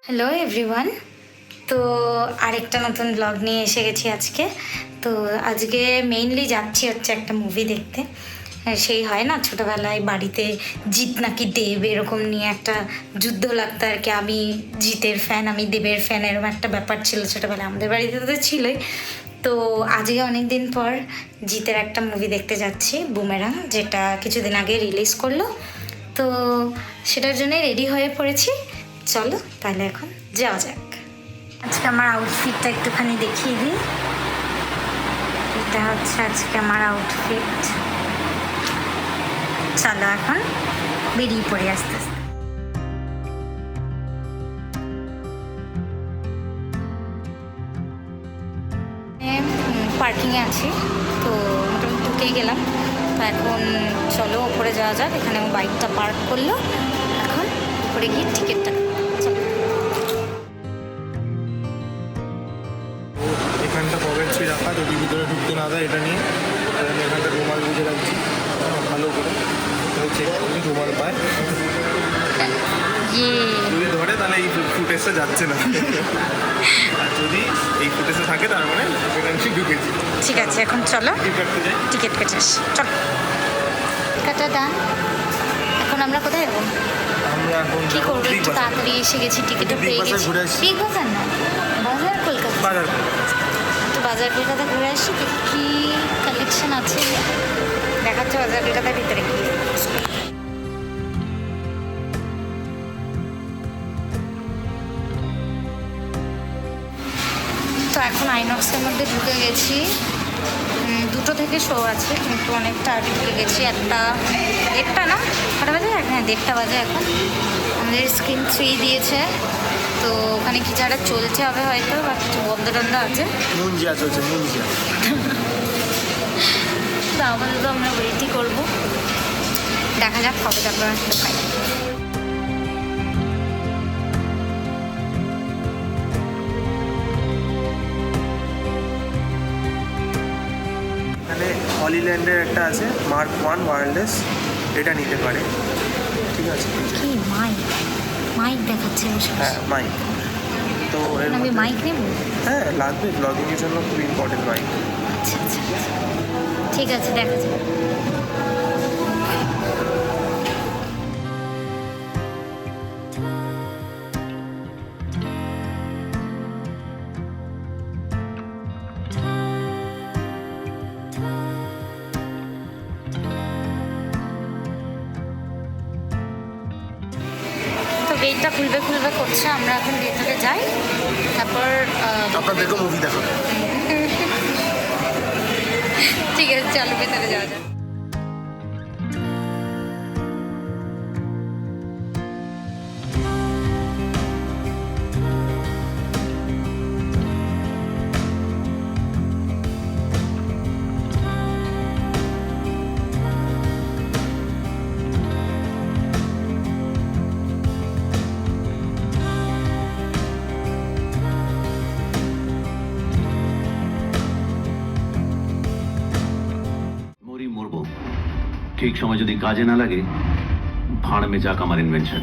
Hello everyone. তো আরেকটা নতুন ব্লগ নিয়ে এসে গেছি আজকে। তো আজকে মেইনলি যাচ্ছি হচ্ছে একটা মুভি দেখতে। সেই হয় না ছোটোবেলায় বাড়িতে জিৎ নাকি দেব এরকম নিয়ে একটা যুদ্ধ লাগতো আর কি। আমি জিতের ফ্যান, আমি দেবের ফ্যান, এরকম একটা ব্যাপার ছিল ছোটোবেলায় আমাদের বাড়িতে, তো ছিলই। তো আজকে অনেক দিন পর জিতের একটা মুভি দেখতে যাচ্ছি, বুমেরাং, যেটা কিছুদিন আগে রিলিজ করলো। তো সেটার জন্যই রেডি হয়ে পড়েছি। চলো তাহলে এখন যাওয়া যাক। আজকে আমার আউটফিটটা একটুখানি দেখিয়ে দিই। এটা হচ্ছে আজকে আমার আউটফিট। চলো এখন বেরিয়ে পড়ি আস্তে আস্তে। পার্কিংয়ে আছি, তো মোটামুটি ঢুকেই গেলাম। তো এখন চলো ওপরে যাওয়া যাক। এখানে ও বাইকটা পার্ক করলো, এখন উপরে গিয়ে টিকিটটা এখানটা কবের ছুঁয়ে রাখা, যদি ভিতরে ঢুকতে না দেয় এটা নিয়ে আমি এখানটা রুমাল বুঝে রাখছি ভালো করে, চেক করলে রুমাল পায়। যদি ধরে তাহলে এই ফুটেজটা যাচ্ছে না, আর যদি এই ফুটেজে থাকে তার মানে আমি ঢুকেছি। ঠিক আছে, এখন চলো টিকিট কেটে আসি। চলো কাটা দান। এখন আমরা কোথায় যাবো? আমরা এখন কি করবো, একটু তাড়াতাড়ি এসে গেছি, টিকিটও পেয়ে গেছি। বিগ বাজার না, বাজার কলকাতা। বাজার একটু বাজার কলকাতা ঘুরে আসি, দেখি কি কালেকশন আছে। দেখাচ্ছে বাজার কলকাতার ভিতরে গিয়ে। তো এখন আইনক্সের মধ্যে ঢুকে গেছি। 2টো থেকে শো আছে, কিন্তু অনেকটা আগে ঢুকে গেছি। দেড়টা না, কটা বাজে? হ্যাঁ 1:30 বাজে এখন। আমাদের স্ক্রিন 3 দিয়েছে, তো ওখানে কিছু একটা চলছে হবে হয়তো, বা কিছু বন্ধ টন্ধ আছে। মুঞ্জিয়া চলছে, মুঞ্জিয়া। তো আপাতত আমরা ওয়েটই করবো, দেখা যাক কবে আমরা আসতে পাই। এখানে হলিল্যান্ডের একটা আছে মার্ক 1 ওয়্যারলেস, এটা নিতে পারে। ঠিক আছে, কি মাইক দেখাচ্ছে? হ্যাঁ মাইক। তো আমি মাইক নেব? হ্যাঁ লাগবে, ব্লগিংয়ের জন্য খুব ইম্পর্টেন্ট মাইক। আচ্ছা আচ্ছা, ঠিক আছে, দেখা যাক। গেটটা খুলবে করছে, আমরা এখন ভেতরে যাই, তারপর আপনাদেরকে মুভি দেখো। ঠিক আছে, চলো ভেতরে যাওয়া যাক। মরবো ঠিক সময় যদি কাজে না লাগে, ভাড় মে যাক আমার ইনভেনশন।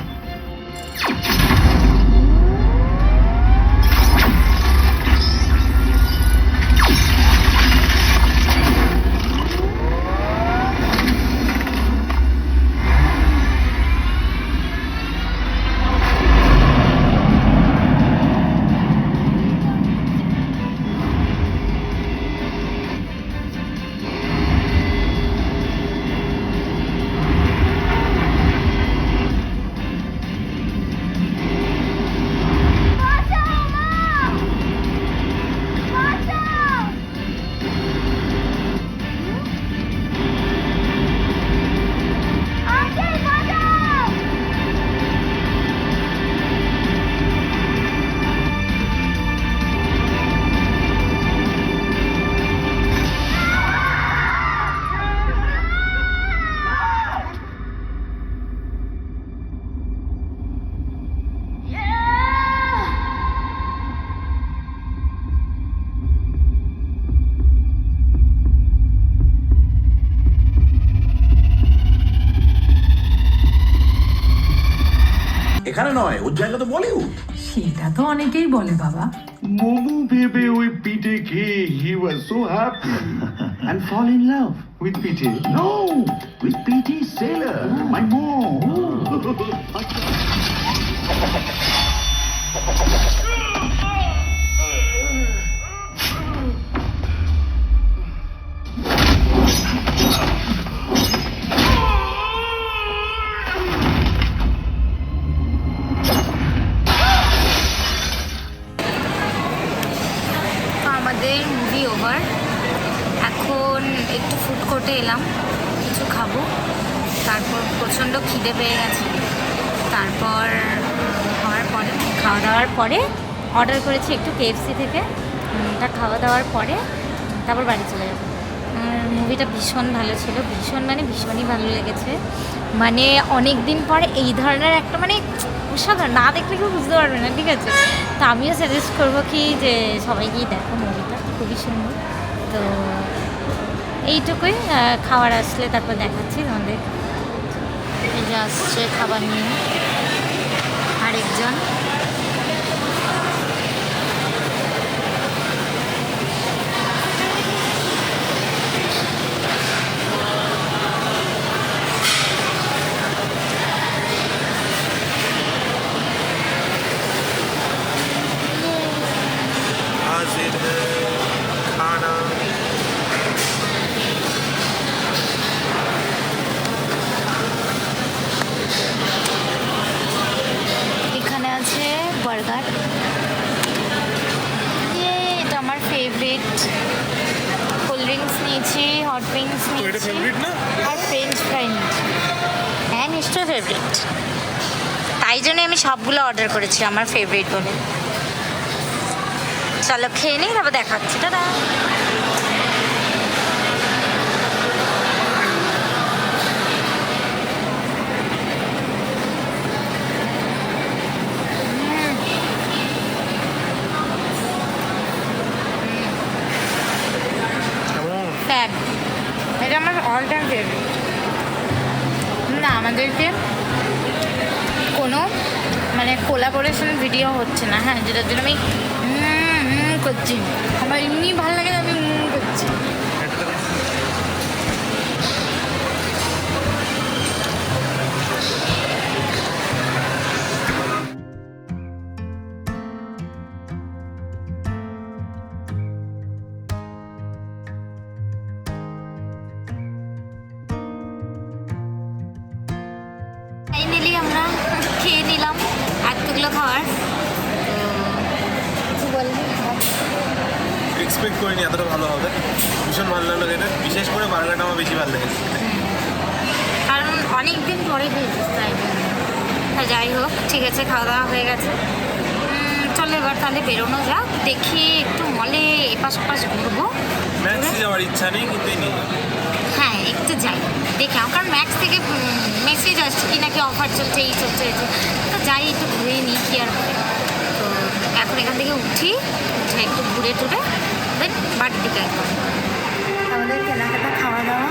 এখানে নয়, ওর জায়গা তো বলিউড। সেটা তো অনেকেই বলে বাবা। Momu baby with PTK, he was so happy and fall in love with PT. No, with PT Sailor, my mom. তো আমাদের মুভি ওভার। এখন একটু ফুড কোর্টে এলাম, কিছু খাবো। তারপর প্রচণ্ড খিদে পেয়ে গেছে। তারপর খাওয়া দাওয়ার পরে অর্ডার করেছি একটু KFC থেকে। ওটা খাওয়া দাওয়ার পরে তারপর বাড়ি চলে যাবো। মুভিটা ভীষণ ভালো ছিল, ভীষণই ভালো লেগেছে। মানে অনেক দিন পরে এই ধরনের একটা মানে অসাধারণ, না দেখলে কেউ বুঝতে পারবে না, ঠিক আছে? তো আমিও সাজেস্ট করবো কি যে সবাইকেই দেখো মুভিটা, খুবই সুন্দর। তো এইটুকুই, খাবার আসলে তারপর দেখাচ্ছি তোমাদের। এই যে আসছে খাবার নিয়ে আরেকজন। हाजिर है खाना। এখানে আছে বার্গার, এটা আমার ফেভারিট। কোল্ড ড্রিঙ্কস নিয়েছি, হট ড্রিঙ্কস তো এটা নিয়েছি ফেভারিট না? আর ফ্রেঞ্চ ফ্রাই নিয়েছি। হ্যাঁ, নিশ্চয়ই ফেভারিট, তাই জন্য আমি সবগুলো অর্ডার করেছি আমার ফেভারিট বলে। চলো খেয়ে নিই, তারপর দেখাচ্ছি। দাদা কেমন? ফ্যাব, এটা আমার অল টাইম ফেভারিট। না, আমাদেরকে কোনো মানে কোলাবোরেশন ভিডিও হচ্ছে না, হ্যাঁ, যেটার জন্য আমি করছি। আমার এমনি ভালো লাগে, আমি করছি। ফাইনালি আমরা খেয়ে নিলাম এতগুলো খাবার। কিছু বলবি? এক্সপেক্ট করিনি এতটা ভালো হবে। ভীষণ ভালো লাগলো এটা, বিশেষ করে বার্গারটা আমার বেশি ভালো লেগেছে। কারণ অনেক দিন পরে খেয়েছিস, তাই জন্য। তা যাই হোক, ঠিক আছে, খাওয়া দাওয়া হয়ে গেছে। চলো এবার তাহলে বেরোনো যাক, দেখি একটু মলে এপাশ ওপাশ ঘুরবো। ম্যাক্সে যাওয়ার ইচ্ছা নেই, কিন্তু নিয়ে হ্যাঁ, একটু যাই দেখে, কারণ ম্যাক্স থেকে মেসেজ আসছে কি নাকি অফার চলছে, এই চলছে, এই চলছে। তো যাই একটু ঘুরে নিই, কি আর হবে। তো এখন এখান থেকে উঠে একটু ঘুরে টুরে দেন বাড়ির দিকে একদম। আমাদের কেনাকাটা খাওয়া দাওয়া